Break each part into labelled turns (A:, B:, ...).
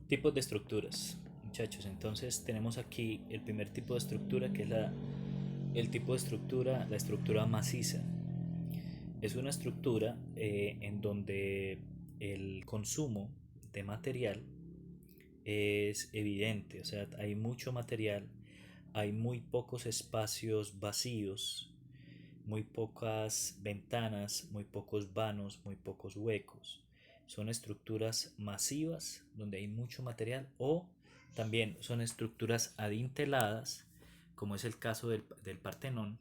A: Tipos de estructuras, muchachos. Entonces tenemos aquí el primer tipo de estructura que es el tipo de estructura, la estructura maciza. Es una estructura en donde el consumo de material es evidente, o sea, hay mucho material, hay muy pocos espacios vacíos, muy pocas ventanas, muy pocos vanos, muy pocos huecos. Son estructuras masivas donde hay mucho material, o también son estructuras adinteladas, como es el caso del Partenón,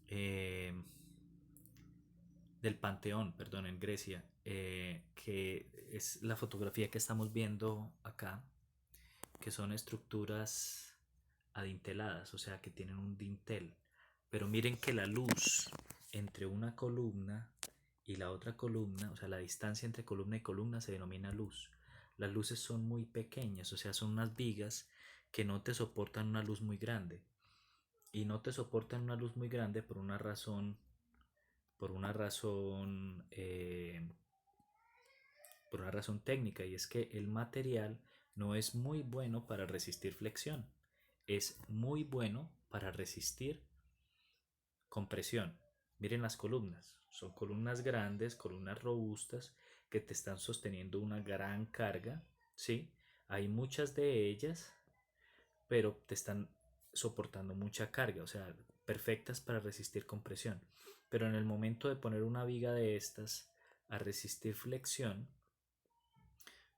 A: eh, del Panteón, perdón, en Grecia, que es la fotografía que estamos viendo acá, que son estructuras adinteladas, o sea, que tienen un dintel. Pero miren que la luz entre una columna y la otra columna, o sea, la distancia entre columna y columna se denomina luz. Las luces son muy pequeñas, o sea, son unas vigas que no te soportan una luz muy grande. Y no te soportan una luz muy grande por una razón, por una razón técnica, y es que el material no es muy bueno para resistir flexión, es muy bueno para resistir compresión. Miren las columnas, son columnas grandes, columnas robustas que te están sosteniendo una gran carga, ¿sí? Hay muchas de ellas, pero te están soportando mucha carga, o sea, perfectas para resistir compresión. Pero en el momento de poner una viga de estas a resistir flexión,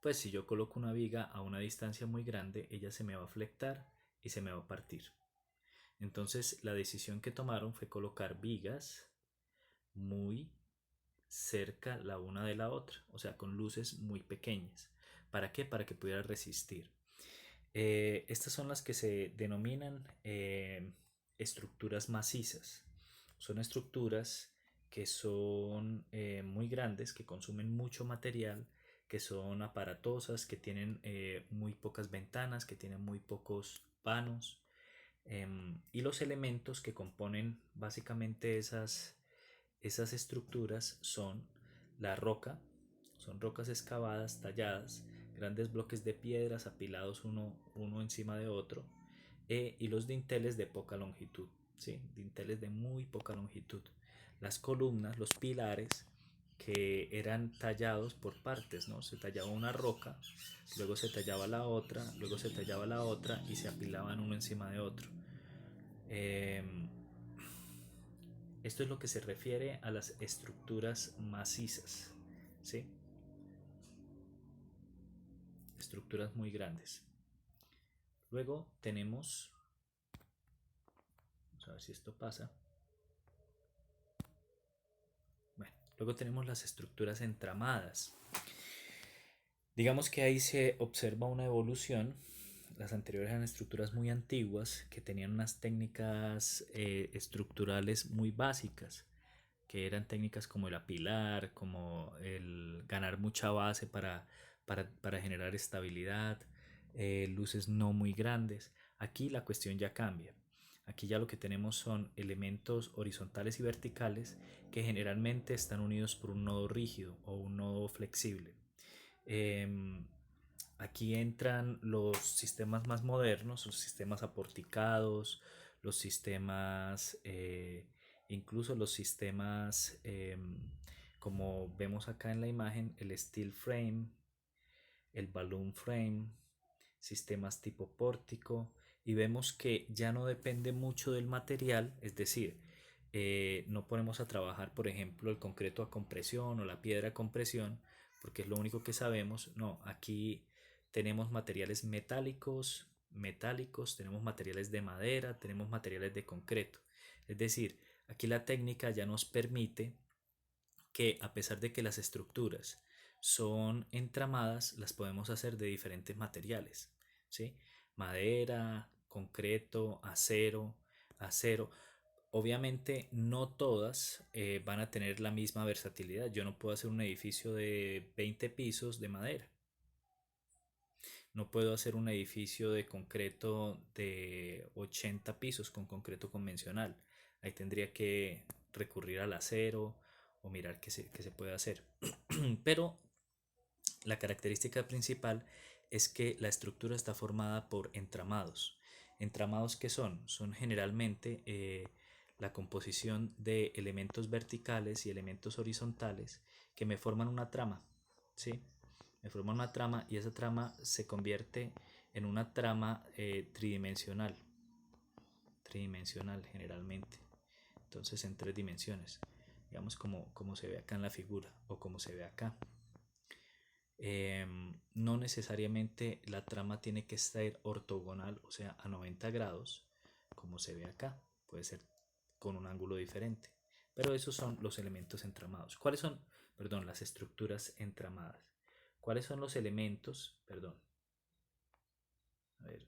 A: pues si yo coloco una viga a una distancia muy grande, ella se me va a flectar y se me va a partir. Entonces la decisión que tomaron fue colocar vigas muy cerca la una de la otra, o sea, con luces muy pequeñas. ¿Para qué? Para que pudiera resistir. Estas son las que se denominan estructuras macizas. Son estructuras que son muy grandes, que consumen mucho material, que son aparatosas, que tienen muy pocas ventanas, que tienen muy pocos vanos. Y los elementos que componen básicamente esas estructuras son la roca, son rocas excavadas, talladas, grandes bloques de piedras apilados uno encima de otro, y los dinteles de poca longitud, ¿sí? Dinteles de muy poca longitud. Las columnas, los pilares, que eran tallados por partes, ¿no? Se tallaba una roca, luego se tallaba la otra, luego se tallaba la otra y se apilaban uno encima de otro. Eh, Esto es lo que se refiere a las estructuras macizas, ¿sí? Estructuras muy grandes. Luego tenemos, vamos a ver si esto pasa. Bueno, luego tenemos las estructuras entramadas. Digamos que ahí se observa una evolución. Las anteriores eran estructuras muy antiguas que tenían unas técnicas estructurales muy básicas, que eran técnicas como el apilar, como el ganar mucha base para generar estabilidad, luces no muy grandes. Aquí la cuestión ya cambia. Aquí ya lo que tenemos son elementos horizontales y verticales que generalmente están unidos por un nodo rígido o un nodo flexible. Em, Aquí entran los sistemas más modernos, los sistemas aporticados, los sistemas, incluso los sistemas, como vemos acá en la imagen, el steel frame, el balloon frame, sistemas tipo pórtico, y vemos que ya no depende mucho del material, es decir, no ponemos a trabajar, por ejemplo, el concreto a compresión o la piedra a compresión, porque es lo único que sabemos. No, aquí tenemos materiales metálicos, tenemos materiales de madera, tenemos materiales de concreto. Es decir, aquí la técnica ya nos permite que, a pesar de que las estructuras son entramadas, las podemos hacer de diferentes materiales, ¿sí? Madera, concreto, acero. Obviamente no todas van a tener la misma versatilidad. Yo no puedo hacer un edificio de 20 pisos de madera. No puedo hacer un edificio de concreto de 80 pisos con concreto convencional. Ahí tendría que recurrir al acero o mirar qué se puede hacer. Pero la característica principal es que la estructura está formada por entramados. ¿Entramados qué son? Son generalmente la composición de elementos verticales y elementos horizontales que me forman una trama, ¿sí? Me forman una trama y esa trama se convierte en una trama tridimensional generalmente. Entonces en tres dimensiones, digamos como se ve acá en la figura o como se ve acá. No necesariamente la trama tiene que estar ortogonal, o sea, a 90 grados, como se ve acá. Puede ser con un ángulo diferente. Pero esos son los elementos entramados. ¿Cuáles son, perdón, las estructuras entramadas? ¿Cuáles son los elementos, perdón, a ver,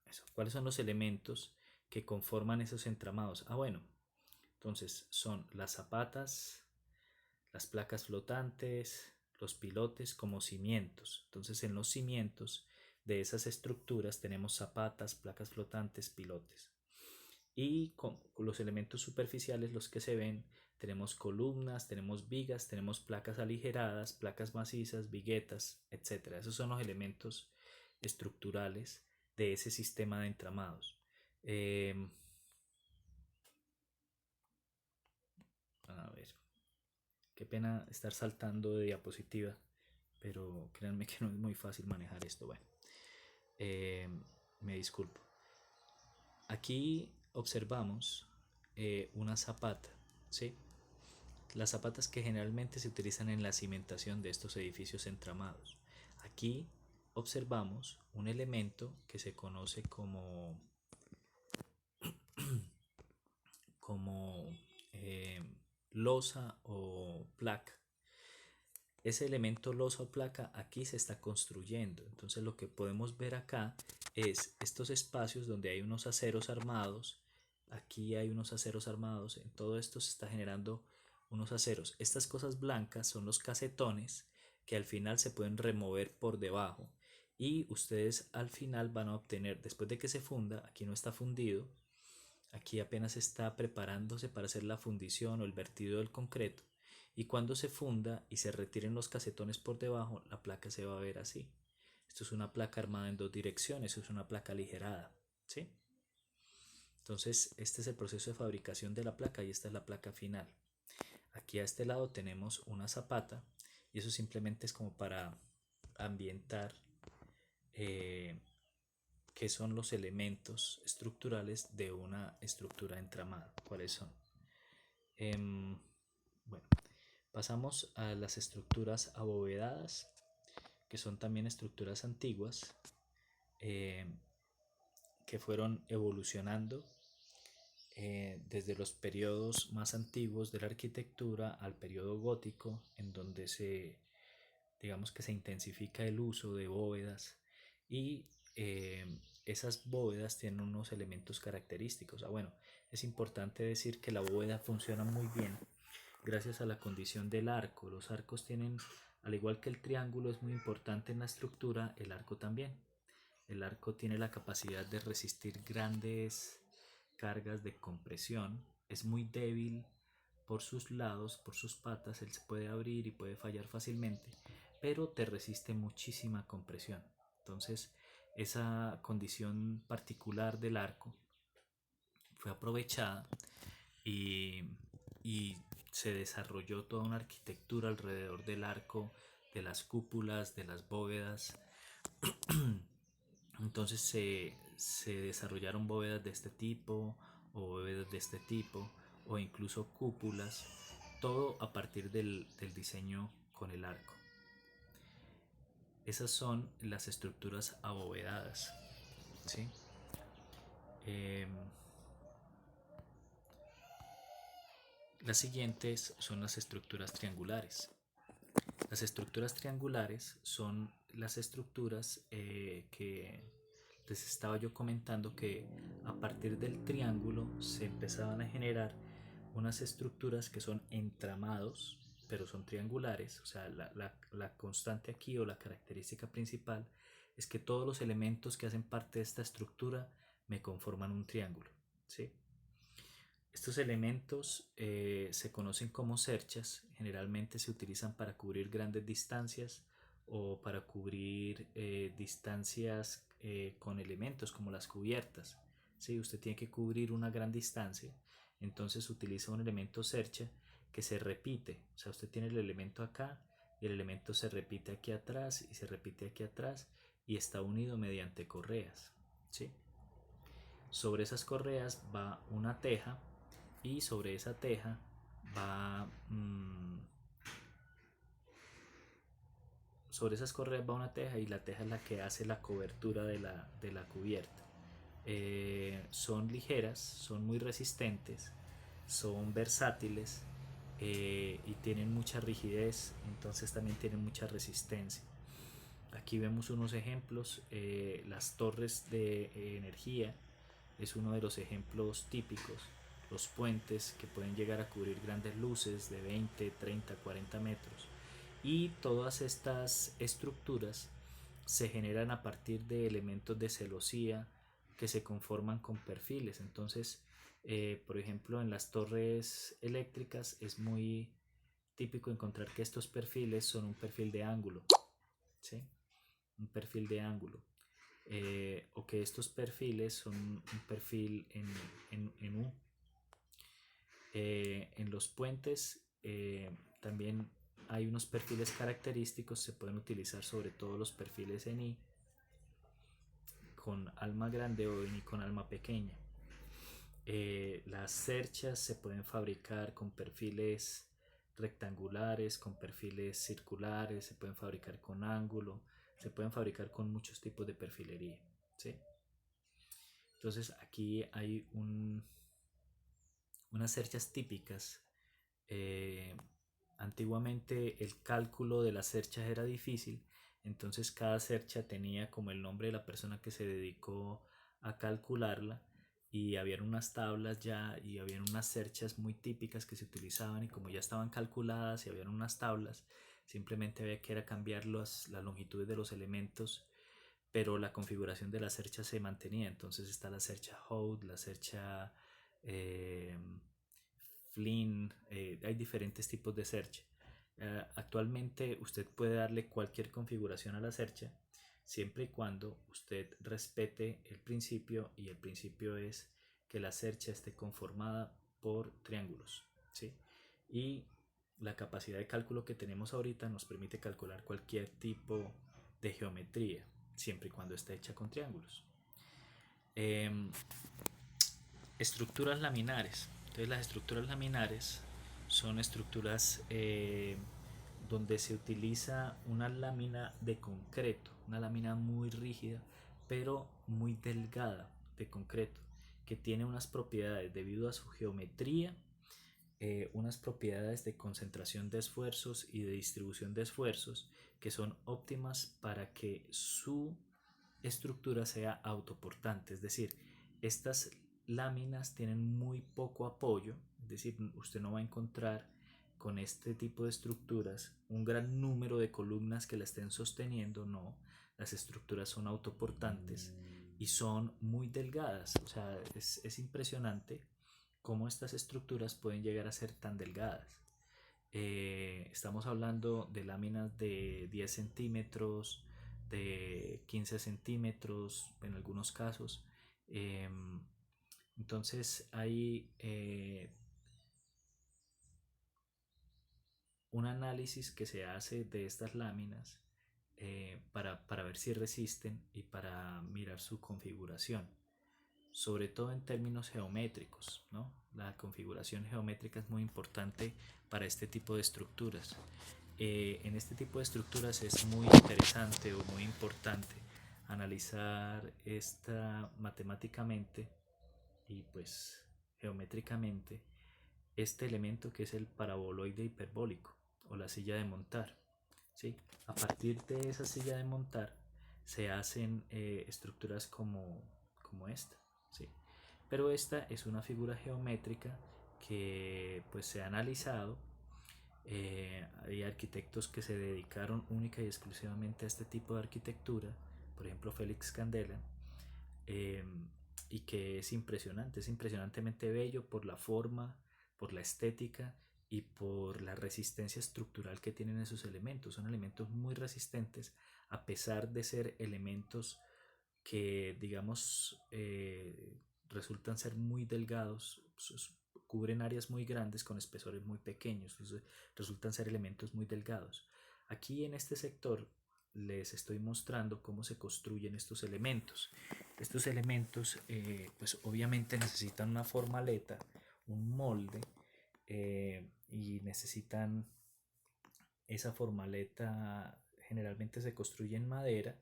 A: eso, cuáles son los elementos que conforman esos entramados? Ah, bueno, entonces son las zapatas, las placas flotantes, los pilotes como cimientos. Entonces en los cimientos de esas estructuras tenemos zapatas, placas flotantes, pilotes. Y con los elementos superficiales, los que se ven, tenemos columnas, tenemos vigas, tenemos placas aligeradas, placas macizas, viguetas, etc. Esos son los elementos estructurales de ese sistema de entramados. A ver, qué pena estar saltando de diapositiva, pero créanme que no es muy fácil manejar esto. Bueno, eh, me disculpo. Aquí observamos una zapata, ¿sí? Las zapatas que generalmente se utilizan en la cimentación de estos edificios entramados. Aquí observamos un elemento que se conoce como eh, losa o placa. Ese elemento losa o placa aquí se está construyendo. Entonces lo que podemos ver acá es estos espacios donde hay unos aceros armados. Aquí hay unos aceros armados. En todo esto se está generando unos aceros. Estas cosas blancas son los casetones que al final se pueden remover por debajo. Y ustedes al final van a obtener, después de que se funda, aquí no está fundido, aquí apenas está preparándose para hacer la fundición o el vertido del concreto. Y cuando se funda y se retiren los casetones por debajo, la placa se va a ver así. Esto es una placa armada en dos direcciones, es una placa aligerada, ¿sí? Entonces, este es el proceso de fabricación de la placa y esta es la placa final. Aquí a este lado tenemos una zapata y eso simplemente es como para ambientar eh, qué son los elementos estructurales de una estructura entramada. ¿Cuáles son? Bueno, pasamos a las estructuras abovedadas, que son también estructuras antiguas eh, que fueron evolucionando desde los periodos más antiguos de la arquitectura al periodo gótico, en donde digamos que se intensifica el uso de bóvedas y esas bóvedas tienen unos elementos característicos. Bueno, es importante decir que la bóveda funciona muy bien gracias a la condición del arco. Los arcos tienen, al igual que el triángulo es muy importante en la estructura, el arco también. El arco tiene la capacidad de resistir grandes cargas de compresión. Es muy débil por sus lados, por sus patas, él se puede abrir y puede fallar fácilmente, pero te resiste muchísima compresión. Entonces, esa condición particular del arco fue aprovechada y, y se desarrolló toda una arquitectura alrededor del arco, de las cúpulas, de las bóvedas. Entonces se desarrollaron bóvedas de este tipo o bóvedas de este tipo o incluso cúpulas, todo a partir del diseño con el arco. Esas son las estructuras abovedadas, ¿sí? Las siguientes son las estructuras triangulares. Las estructuras triangulares son las estructuras que les estaba yo comentando que a partir del triángulo se empezaban a generar unas estructuras que son entramados, pero son triangulares. O sea, la constante aquí o la característica principal es que todos los elementos que hacen parte de esta estructura me conforman un triángulo, ¿sí? Estos elementos se conocen como cerchas, generalmente se utilizan para cubrir grandes distancias o para cubrir distancias con elementos como las cubiertas. ¿Sí? Usted tiene que cubrir una gran distancia, entonces utiliza un elemento cercha que se repite. O sea, usted tiene el elemento acá y el elemento se repite aquí atrás y se repite aquí atrás y está unido mediante correas. ¿Sí? Sobre esas correas va una teja y sobre esa teja va sobre esas correas va una teja y la teja es la que hace la cobertura de la cubierta. Son ligeras, son muy resistentes, son versátiles y tienen mucha rigidez, entonces también tienen mucha resistencia. Aquí vemos unos ejemplos, las torres de energía es uno de los ejemplos típicos, los puentes que pueden llegar a cubrir grandes luces de 20, 30, 40 metros. Y todas estas estructuras se generan a partir de elementos de celosía que se conforman con perfiles. Entonces, por ejemplo, en las torres eléctricas es muy típico encontrar que estos perfiles son un perfil de ángulo, ¿sí? Un perfil de ángulo. O que estos perfiles son un perfil en U. En los puentes también hay unos perfiles característicos, se pueden utilizar sobre todo los perfiles en I con alma grande o en I con alma pequeña. Las cerchas se pueden fabricar con perfiles rectangulares, con perfiles circulares, se pueden fabricar con ángulo, se pueden fabricar con muchos tipos de perfilería, ¿sí? Entonces aquí hay unas cerchas típicas. Eh, Antiguamente el cálculo de las cerchas era difícil, entonces cada cercha tenía como el nombre de la persona que se dedicó a calcularla y habían unas tablas ya y habían unas cerchas muy típicas que se utilizaban y como ya estaban calculadas y habían unas tablas, simplemente había que era cambiar las longitudes de los elementos, pero la configuración de la cercha se mantenía. Entonces está la cercha Hout, la cercha eh, Flynn, hay diferentes tipos de cercha. Actualmente usted puede darle cualquier configuración a la cercha siempre y cuando usted respete el principio, y el principio es que la cercha esté conformada por triángulos, ¿sí? Y la capacidad de cálculo que tenemos ahorita nos permite calcular cualquier tipo de geometría siempre y cuando esté hecha con triángulos. Eh, Estructuras laminares. Entonces las estructuras laminares son estructuras donde se utiliza una lámina de concreto, una lámina muy rígida, pero muy delgada de concreto, que tiene unas propiedades debido a su geometría, unas propiedades de concentración de esfuerzos y de distribución de esfuerzos que son óptimas para que su estructura sea autoportante. Es decir, estas láminas tienen muy poco apoyo, es decir, usted no va a encontrar con este tipo de estructuras un gran número de columnas que la estén sosteniendo, no, las estructuras son autoportantes y son muy delgadas. O sea, es impresionante cómo estas estructuras pueden llegar a ser tan delgadas. Estamos hablando de láminas de 10 centímetros, de 15 centímetros en algunos casos. Eh, entonces hay un análisis que se hace de estas láminas para ver si resisten y para mirar su configuración, sobre todo en términos geométricos, ¿no? La configuración geométrica es muy importante para este tipo de estructuras. En este tipo de estructuras es muy interesante o muy importante analizar esta matemáticamente y pues geométricamente este elemento que es el paraboloide hiperbólico o la silla de montar, ¿sí? A partir de esa silla de montar se hacen estructuras como esta, ¿sí? Pero esta es una figura geométrica que pues se ha analizado. Hay arquitectos que se dedicaron única y exclusivamente a este tipo de arquitectura, por ejemplo Félix Candela, eh, y que es impresionante, es impresionantemente bello por la forma, por la estética y por la resistencia estructural que tienen esos elementos. Son elementos muy resistentes a pesar de ser elementos que, digamos, resultan ser muy delgados, cubren áreas muy grandes con espesores muy pequeños, entonces resultan ser elementos muy delgados. Aquí en este sector les estoy mostrando cómo se construyen estos elementos. Estos elementos, pues obviamente necesitan una formaleta, un molde, y necesitan esa formaleta. Generalmente se construye en madera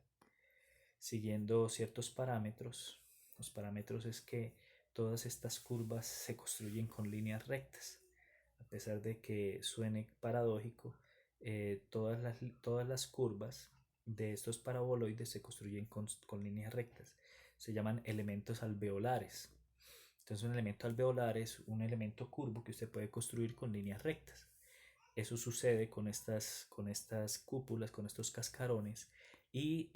A: siguiendo ciertos parámetros. Los parámetros es que todas estas curvas se construyen con líneas rectas. A pesar de que suene paradójico, todas las curvas de estos paraboloides se construyen con líneas rectas. Se llaman elementos alveolares. Entonces un elemento alveolar es un elemento curvo que usted puede construir con líneas rectas. Eso sucede con estas cúpulas, con estos cascarones, y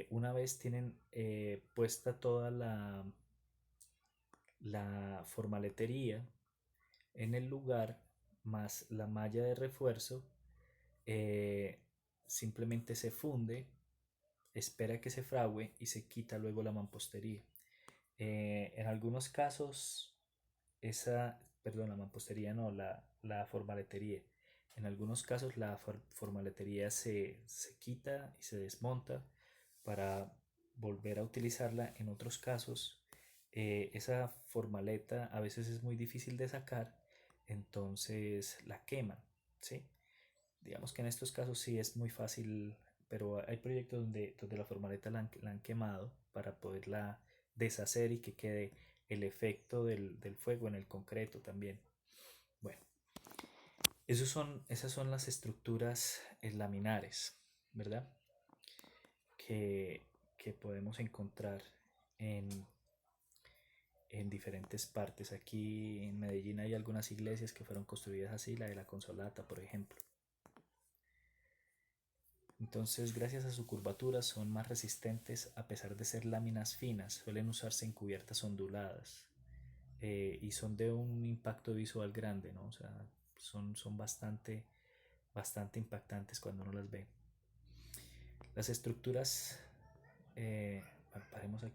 A: una vez tienen puesta toda la formaletería en el lugar, más la malla de refuerzo, eh, simplemente se funde, espera que se fragüe y se quita luego la mampostería. En algunos casos, la mampostería no, la formaletería. En algunos casos la formaletería se quita y se desmonta para volver a utilizarla. En otros casos, esa formaleta a veces es muy difícil de sacar, entonces la queman, ¿sí? Digamos que en estos casos sí es muy fácil, pero hay proyectos donde la formaleta la han quemado para poderla deshacer y que quede el efecto del fuego en el concreto también. Bueno, esas son las estructuras laminares, ¿verdad? Que, que podemos encontrar en, en diferentes partes. Aquí en Medellín hay algunas iglesias que fueron construidas así, la de la Consolata, por ejemplo. Entonces, gracias a su curvatura, son más resistentes a pesar de ser láminas finas. Suelen usarse en cubiertas onduladas, y son de un impacto visual grande, ¿no? O sea, son bastante impactantes cuando uno las ve. Las estructuras, bueno, paremos aquí.